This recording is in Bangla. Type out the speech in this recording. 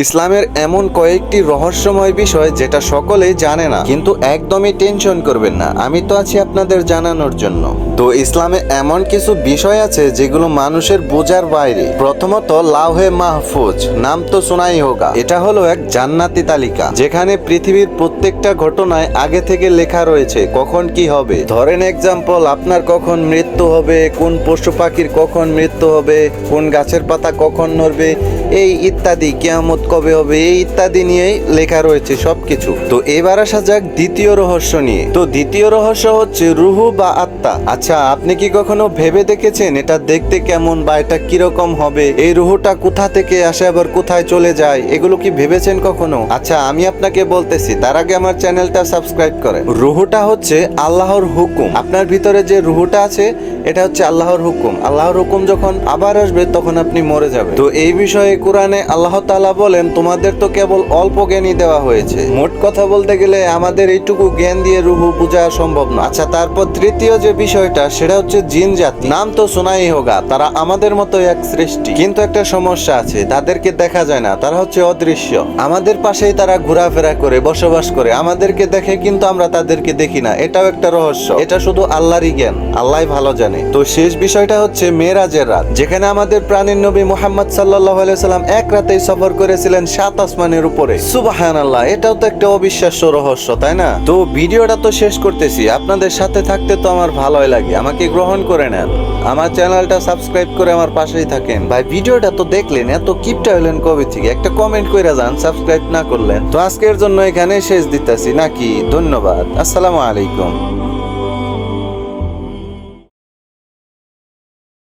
ইসলামের এমন কয়েকটি রহস্যময় বিষয় যেটা সকলেই জানে না, কিন্তু একদমই টেনশন করবেন না, আমি তো আছি আপনাদের জানানোর জন্য। তো ইসলামে এমন কিছু বিষয় আছে যেগুলো মানুষের বোঝার বাইরে। প্রথমত, লাউহে মাহফুজ, নাম তো শোনাই হোগা। এটা হলো এক জান্নাতি তালিকা, যেখানে পৃথিবীর প্রত্যেকটা ঘটনায় আগে থেকে লেখা রয়েছে কখন কি হবে। ধরেন এক্সাম্পল, আপনার কখন মৃত্যু হবে, কোন পশু পাখির কখন মৃত্যু হবে, কোন গাছের পাতা কখন নড়বে, এই ইত্যাদি, কিয়ামত কবে হবে, এই ইত্যাদি নিয়েই লেখা রয়েছে সবকিছু। তো এবার আসা যাক দ্বিতীয় রহস্য নিয়ে। তো দ্বিতীয় রহস্য হচ্ছে রুহু বা আত্মা। আচ্ছা, আপনি কি কখনো ভেবে দেখেছেন এটা দেখতে কেমন বা এটা কিরকম হবে, এই রুহুটা কোথা থেকে আসে আবার কোথায় চলে যায়, এগুলো কি ভেবেছেন কখনো? আচ্ছা, আমি আপনাকে বলতেছি, তার আগে আমার চ্যানেলটা সাবস্ক্রাইব করেন। রুহুটা হচ্ছে আল্লাহর হুকুম। আপনার ভিতরে যে রুহুটা আছে এটা হচ্ছে আল্লাহর হুকুম। আল্লাহর হুকুম যখন আবার আসবে তখন আপনি মরে যাবেন। তো এই বিষয়ে কোরআনে আল্লাহ তাআলা বলেন, তোমাদের তো কেবল অল্প জ্ঞানই দেওয়া হয়েছে। মোট কথা বলতে গেলে আমাদের এইটুকু জ্ঞান দিয়ে রুহু বোঝা সম্ভব না। আচ্ছা, তারপর তৃতীয় যে বিষয়টা সেটা হচ্ছে জিন জাতি। নাম তো শোনাই হোগা, তারা আমাদের মতো এক সৃষ্টি, কিন্তু একটা সমস্যা আছে, তাদেরকে দেখা যায় না, তারা হচ্ছে অদৃশ্য। আমাদের পাশেই তারা ঘোরাফেরা করে, বসবাস করে, আমাদেরকে দেখে কিন্তু আমরা তাদেরকে দেখি না। এটাও একটা রহস্য, এটা শুধু আল্লাহরই জ্ঞান, আল্লাহই ভালো জানে। তো শেষ বিষয়টা হচ্ছে মেরাজের রাত, যেখানে আমাদের প্রাণের নবী মুহাম্মদ সাল্লাল্লাহু আলাইহি সাল্লাম এক রাতেই সফর করেছিলেন 7 আসমানের উপরে। সুবহানাল্লাহ, এটাও তো একটা অবিশ্বাস্য রহস্য, তাই না? তো ভিডিওটা তো শেষ করতেছি, আপনাদের সাথে থাকতে তো আমার ভালোই লাগে, আমাকে গ্রহণ করে নেন, আমার চ্যানেলটা সাবস্ক্রাইব করে আমার পাশেই থাকেন। ভাই, ভিডিওটা তো দেখলেন, এত কিপটা হলেন কবে থেকে? একটা কমেন্ট কইরা যান সাবস্ক্রাইব না করলেন। তো আজকের জন্য এখানে শেষ দিতেছি নাকি? ধন্যবাদ, আসসালামু আলাইকুম।